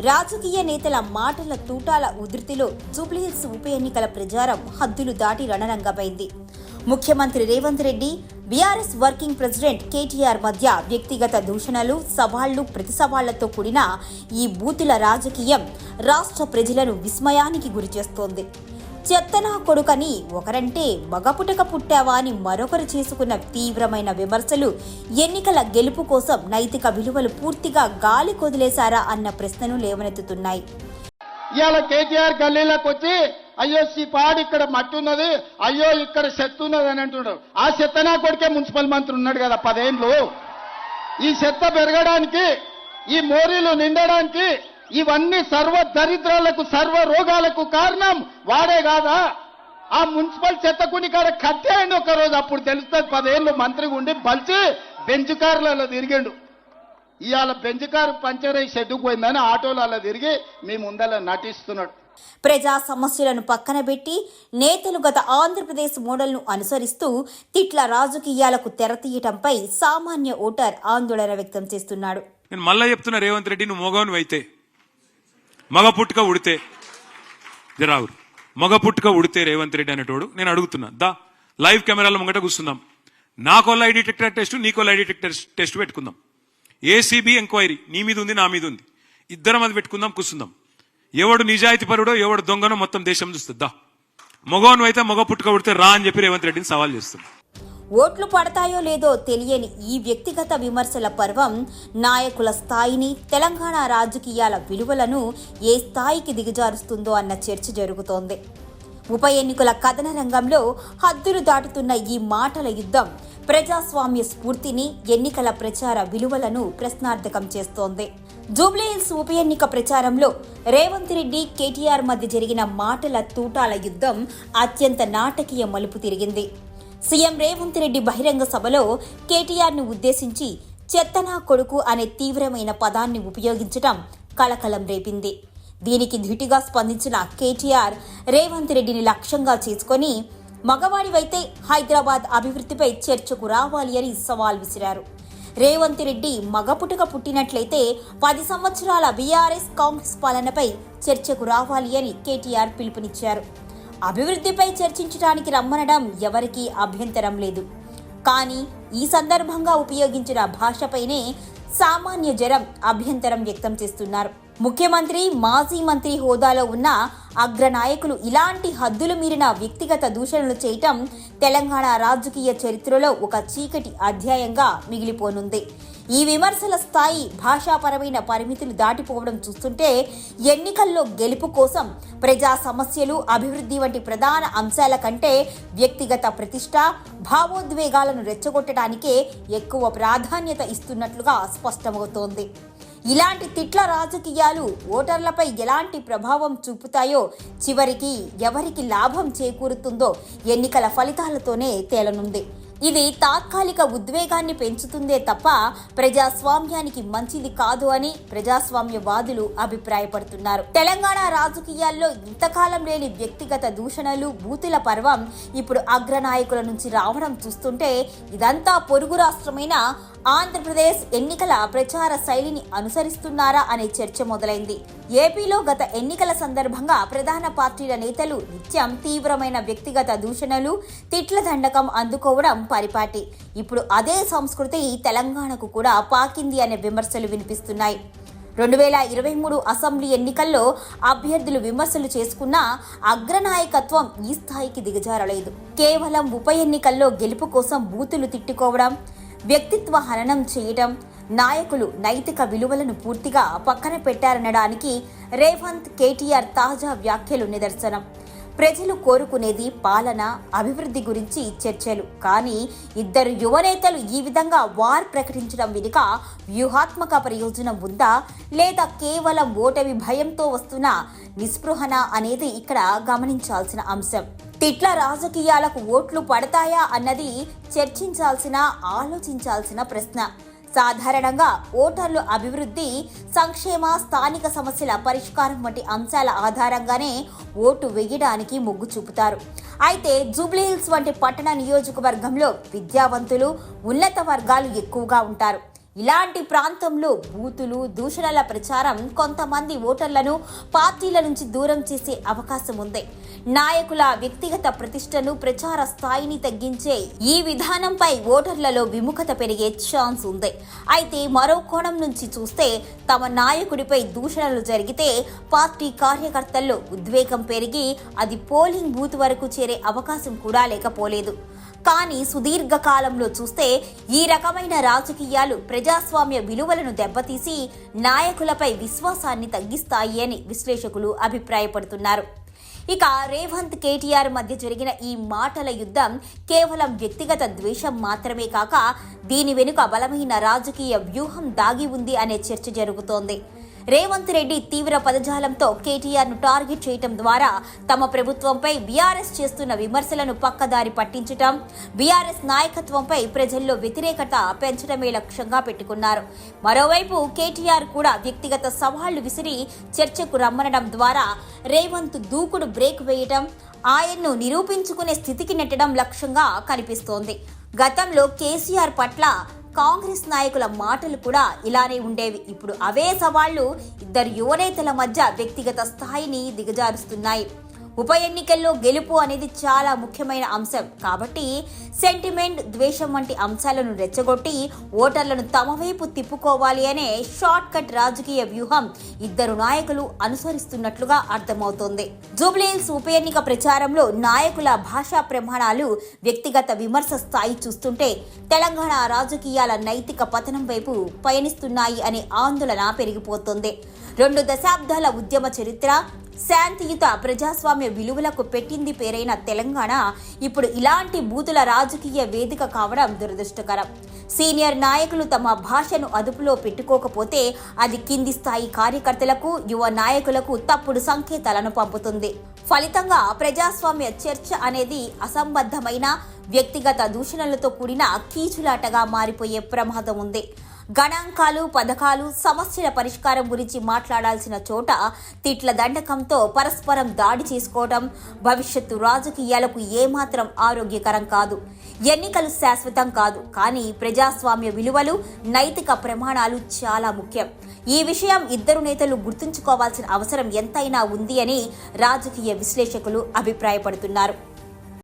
రాజకీయ నేతల మాటల తూటాల ఉధృతిలో జూబ్లీహిల్స్ ఉప ఎన్నికల ప్రచారం హద్దులు దాటి రణరంగమైంది. ముఖ్యమంత్రి Revanth Reddy, BRS working president KTR మధ్య వ్యక్తిగత దూషణలు, సవాళ్లు, ప్రతిసవాళ్లతో కూడిన ఈ బూతుల రాజకీయం రాష్ట్ర ప్రజలను విస్మయానికి గురిచేస్తోంది. చెత్తనా కొడుకని ఒకరంటే మగపుటక పుట్టావా అని మరొకరు చేసుకున్న తీవ్రమైన విమర్శలు ఎన్నికల గెలుపు కోసం నైతిక విలువలు పూర్తిగా గాలి కొదిలేశారా అన్న ప్రశ్నను లేవనెత్తుతున్నాయి. ఇవాళ కేటీఆర్ గల్లీలోకి వచ్చి అయ్యో పాడు ఇక్కడ మట్టి ఉన్నది, అయ్యో ఇక్కడ చెత్త ఉన్నది అని అంటున్నాడు. ఆ చెత్తనా కొడుకే మున్సిపల్ మంత్రి ఉన్నాడు కదా 10 ఏళ్ళు. ఈ చెత్త పెరగడానికి, ఈ మోరీలు నిండడానికి, ఇవన్నీ సర్వ దరిద్రాలకు, సర్వ రోగాలకు కారణం వాడే కాదా? ఆ మున్సిపల్ చెత్తకుని కాడ కట్టేయండి ఒకరోజు, అప్పుడు తెలుస్తుంది. 10 ఏళ్ళు మంత్రిగా ఉండి బలిచి బెంచ్ కార్లలో తిరిగిండు. ఇవాళ బెంచ్ కారు పంచర్ అయి షెడ్డుకు పోయిందని ఆటోలలో తిరిగి మీ ముందర నటిస్తున్నాడు. ప్రజా సమస్యలను పక్కన పెట్టి నేతలు గత ఆంధ్రప్రదేశ్ మోడల్ను అనుసరిస్తూ తిట్ల రాజకీయాలకు తెరతీయటంపై సామాన్య ఓటర్ ఆందోళన వ్యక్తం చేస్తున్నాడు. నేను మళ్ళా చెప్తున్నా, రేవంత్ రెడ్డి నువ్వు మొగవను అయితే, మగ పుట్టుక ఉడితే జరావురు, మగ పుట్టుక ఉడితే రేవంత్ రెడ్డి అనేటోడు నేను అడుగుతున్నా, దా లైవ్ కెమెరాల ముంగట కూర్చుందాం, నాకో లై డిటెక్టర్ టెస్ట్, నీకో లై డిటెక్టర్ టెస్ట్ పెట్టుకుందాం, ఏసీబీ ఎంక్వైరీ నీ మీద ఉంది, నా మీద ఉంది, ఇద్దరం అది పెట్టుకుందాం, కూర్చుందాం. ఎవడు నిజాయితీ పరుడో ఎవడు దొంగనో మొత్తం దేశం చూస్తుంది. దా మగవను అయితే మగ పుట్టుక ఉడితే రా అని చెప్పి రేవంత్ రెడ్డిని సవాల్ చేస్తుంది. ఓట్లు పడతాయో లేదో తెలియని ఈ వ్యక్తిగత విమర్శల పర్వం నాయకుల స్థాయిని, తెలంగాణ రాజకీయాల విలువలను ఏ స్థాయికి దిగజారుస్తుందో అన్న చర్చ జరుగుతోంది. ఉప ఎన్నికల కథన రంగంలో హద్దులు దాటుతున్న ఈ మాటల యుద్ధం ప్రజాస్వామ్య స్ఫూర్తిని, ఎన్నికల ప్రచార విలువలను ప్రశ్నార్థకం చేస్తోంది. జూబ్లీహిల్స్ ఉప ఎన్నిక ప్రచారంలో రేవంత్ రెడ్డి, కేటీఆర్ మధ్య జరిగిన మాటల తూటాల యుద్ధం అత్యంత నాటకీయ మలుపు తిరిగింది. సీఎం రేవంత్ రెడ్డి బహిరంగ సభలో కేటీఆర్ను ఉద్దేశించి చెత్తనా కొడుకు అనే తీవ్రమైన పదాన్ని ఉపయోగించడం కలకలం రేపింది. దీనికి ధీటుగా స్పందించిన కేటీఆర్ రేవంత్ రెడ్డిని లక్ష్యంగా చేసుకొని మగవాడివైతే హైదరాబాద్ అభివృద్ధిపై చర్చకు రావాలి అని సవాల్ విసిరారు. రేవంత్ రెడ్డి మగపుటక పుట్టినట్లయితే 10 సంవత్సరాల బీఆర్ఎస్ కాంగ్రెస్ పాలనపై చర్చకు రావాలి అని కేటీఆర్ పిలుపునిచ్చారు. అభివృద్ధిపై చర్చించడానికి రమ్మనడం ఎవరికీ అభ్యంతరం లేదు. కానీ ఈ సందర్భంగా ఉపయోగించిన భాషపైనే సామాన్య జనం అభ్యంతరం వ్యక్తం చేస్తున్నారు. ముఖ్యమంత్రి, మాజీ మంత్రి హోదాలో ఉన్న అగ్రనాయకులు ఇలాంటి హద్దులు మీరిన వ్యక్తిగత దూషణలు చేయటం తెలంగాణ రాజకీయ చరిత్రలో ఒక చీకటి అధ్యాయంగా మిగిలిపోనుంది. ఈ విమర్శల స్థాయి, భాషాపరమైన పరిమితులు దాటిపోవడం చూస్తుంటే ఎన్నికల్లో గెలుపు కోసం ప్రజా సమస్యలు, అభివృద్ధి వంటి ప్రధాన అంశాల కంటే వ్యక్తిగత ప్రతిష్ట, భావోద్వేగాలను రెచ్చగొట్టడానికే ఎక్కువ ప్రాధాన్యత ఇస్తున్నట్లుగా స్పష్టమవుతోంది. ఇలాంటి తిట్ల రాజకీయాలు ఓటర్లపై ఎలాంటి ప్రభావం చూపుతాయో, చివరికి ఎవరికి లాభం చేకూరుతుందో ఎన్నికల ఫలితాలతోనే తేలనుంది. ఇది తాత్కాలిక ఉద్వేగాన్ని పెంచుతుందే తప్ప ప్రజాస్వామ్యానికి మంచిది కాదు అని ప్రజాస్వామ్యవాదులు అభిప్రాయపడుతున్నారు. తెలంగాణ రాజకీయాల్లో ఇంతకాలం లేని వ్యక్తిగత దూషణలు, బూతుల పర్వం ఇప్పుడు అగ్రనాయకుల నుంచి రావడం చూస్తుంటే ఇదంతా పొరుగు రాష్ట్రమైన ఆంధ్రప్రదేశ్ ఎన్నికల ప్రచార శైలిని అనుసరిస్తున్నారా అనే చర్చ మొదలైంది. ఏపీలో గత ఎన్నికల సందర్భంగా ప్రధాన పార్టీల నేతలు నిత్యం తీవ్రమైన వ్యక్తిగత దూషణలు, తిట్ల దండకం అందుకోవడం పరిపాటి. ఇప్పుడు అదే సంస్కృతి తెలంగాణకు కూడా పాకింది అనే విమర్శలు వినిపిస్తున్నాయి. 2023 అసెంబ్లీ ఎన్నికల్లో అభ్యర్థులు విమర్శలు చేసుకున్నా అగ్రనాయకత్వం ఈ స్థాయికి దిగజారలేదు. కేవలం ఉప ఎన్నికల్లో గెలుపు కోసం బూతులు తిట్టుకోవడం, వ్యక్తిత్వ హననం చేయడం, నాయకులు నైతిక విలువలను పూర్తిగా పక్కన పెట్టారనడానికి రేవంత్, కేటీఆర్ తాజా వ్యాఖ్యలు నిదర్శనం. ప్రజలు కోరుకునేది పాలన, అభివృద్ధి గురించి చర్చలు. కానీ ఇద్దరు యువనేతలు ఈ విధంగా వార్ ప్రకటించడం వెనుక వ్యూహాత్మక ప్రయోజనం ఉందా, లేదా కేవలం ఓటమి భయంతో వస్తున్న నిస్పృహణ అనేది ఇక్కడ గమనించాల్సిన అంశం. తిట్ల రాజకీయాలకు ఓట్లు పడతాయా అన్నది చర్చించాల్సిన, ఆలోచించాల్సిన ప్రశ్న. సాధారణంగా ఓటర్లు అభివృద్ధి, సంక్షేమ, స్థానిక సమస్యల పరిష్కారం వంటి అంశాల ఆధారంగానే ఓటు వేయడానికి మొగ్గు చూపుతారు. అయితే జూబ్లీహిల్స్ వంటి పట్టణ నియోజకవర్గంలో విద్యావంతులు, ఉన్నత వర్గాలు ఎక్కువగా ఉంటారు. ఇలాంటి ప్రాంతంలో బూతులు దూషణల ప్రచారం కొంతమంది ఓటర్లను పార్టీల నుంచి దూరం చేసే అవకాశం ఉంది. నాయకుల వ్యక్తిగత ప్రతిష్టను, ప్రచార స్థాయిని తగ్గించే ఈ విధానంపై ఓటర్లలో విముఖత పెరిగే ఛాన్స్ ఉంది. అయితే మరో కోణం నుంచి చూస్తే తమ నాయకుడిపై దూషణలు జరిగితే పార్టీ కార్యకర్తల్లో ఉద్వేగం పెరిగి అది పోలింగ్ బూత్ వరకు చేరే అవకాశం కూడా లేకపోలేదు. కానీ సుదీర్ఘకాలంలో చూస్తే ఈ రకమైన రాజకీయాలు ప్రజాస్వామ్య విలువలను దెబ్బతీసి నాయకులపై విశ్వాసాన్ని తగ్గిస్తాయి అని విశ్లేషకులు అభిప్రాయపడుతున్నారు. ఇక రేవంత్ కేటీఆర్ మధ్య జరిగిన ఈ మాటల యుద్ధం కేవలం వ్యక్తిగత ద్వేషం మాత్రమే కాక దీని వెనుక బలమైన రాజకీయ వ్యూహం దాగి ఉంది అనే చర్చ జరుగుతోంది. రేవంత్ రెడ్డి తీవ్ర పదజాలంతో కేటీఆర్ ను టార్గెట్ చేయటం ద్వారా తమ ప్రభుత్వంపై బీఆర్ఎస్ చేస్తున్న విమర్శలను పక్కదారి పట్టించటం, బీఆర్ఎస్ నాయకత్వంపై ప్రజల్లో వ్యతిరేకత పెంచడమే లక్ష్యంగా పెట్టుకున్నారు. మరోవైపు కేటీఆర్ కూడా వ్యక్తిగత సవాళ్లు విసిరి చర్చకు రమ్మనడం ద్వారా రేవంత్ దూకుడు బ్రేక్ వేయటం, ఆయన్ను నిరూపించుకునే స్థితికి నెట్టడం లక్ష్యంగా కనిపిస్తోంది. గతంలో కేసీఆర్ పట్ల కాంగ్రెస్ నాయకుల మాటలు కూడా ఇలానే ఉండేవి. ఇప్పుడు అవే సవాళ్లు ఇద్దరు యువనేతల మధ్య వ్యక్తిగత స్థాయిని దిగజారుస్తున్నాయి. ఉప ఎన్నికల్లో గెలుపు అనేది చాలా ముఖ్యమైన అంశం కాబట్టి సెంటిమెంట్, ద్వేషం వంటి అంశాలను రెచ్చగొట్టి ఓటర్లను తమ వైపు తిప్పుకోవాలి అనే షార్ట్ కట్ రాజకీయ వ్యూహం ఇద్దరు నాయకులు అనుసరిస్తున్నట్లుగా అర్థమవుతోంది. జూబ్లీహిల్స్ ఉప ఎన్నిక ప్రచారంలో నాయకుల భాషా ప్రమాణాలు, వ్యక్తిగత విమర్శ స్థాయి చూస్తుంటే తెలంగాణ రాజకీయాల నైతిక పతనం వైపు పయనిస్తున్నాయి అనే ఆందోళన పెరిగిపోతుంది. 2 దశాబ్దాల ఉద్యమ చరిత్ర, శాంతియుత ప్రజాస్వామ్య విలువలకు పెట్టింది పేరైన తెలంగాణ ఇప్పుడు ఇలాంటి బూతుల రాజకీయ వేదిక కావడం దురదృష్టకరం. సీనియర్ నాయకులు తమ భాషను అదుపులో పెట్టుకోకపోతే అది కింది స్థాయి కార్యకర్తలకు, యువ నాయకులకు తప్పుడు సంకేతాలను పంపుతుంది. ఫలితంగా ప్రజాస్వామ్య చర్చ అనేది అసంబద్ధమైన వ్యక్తిగత దూషణలతో కూడిన కీచులాటగా మారిపోయే ప్రమాదం ఉంది. గణాంకాలు, పథకాలు, సమస్యల పరిష్కారం గురించి మాట్లాడాల్సిన చోట తిట్ల దండకంతో పరస్పరం దాడి చేసుకోవడం భవిష్యత్తు రాజకీయాలకు ఏమాత్రం ఆరోగ్యకరం కాదు. ఎన్నికలు శాశ్వతం కాదు, కానీ ప్రజాస్వామ్య విలువలు, నైతిక ప్రమాణాలు చాలా ముఖ్యం. ఈ విషయం ఇద్దరు నేతలు గుర్తుంచుకోవాల్సిన అవసరం ఎంతైనా ఉంది అని రాజకీయ విశ్లేషకులు అభిప్రాయపడుతున్నారు.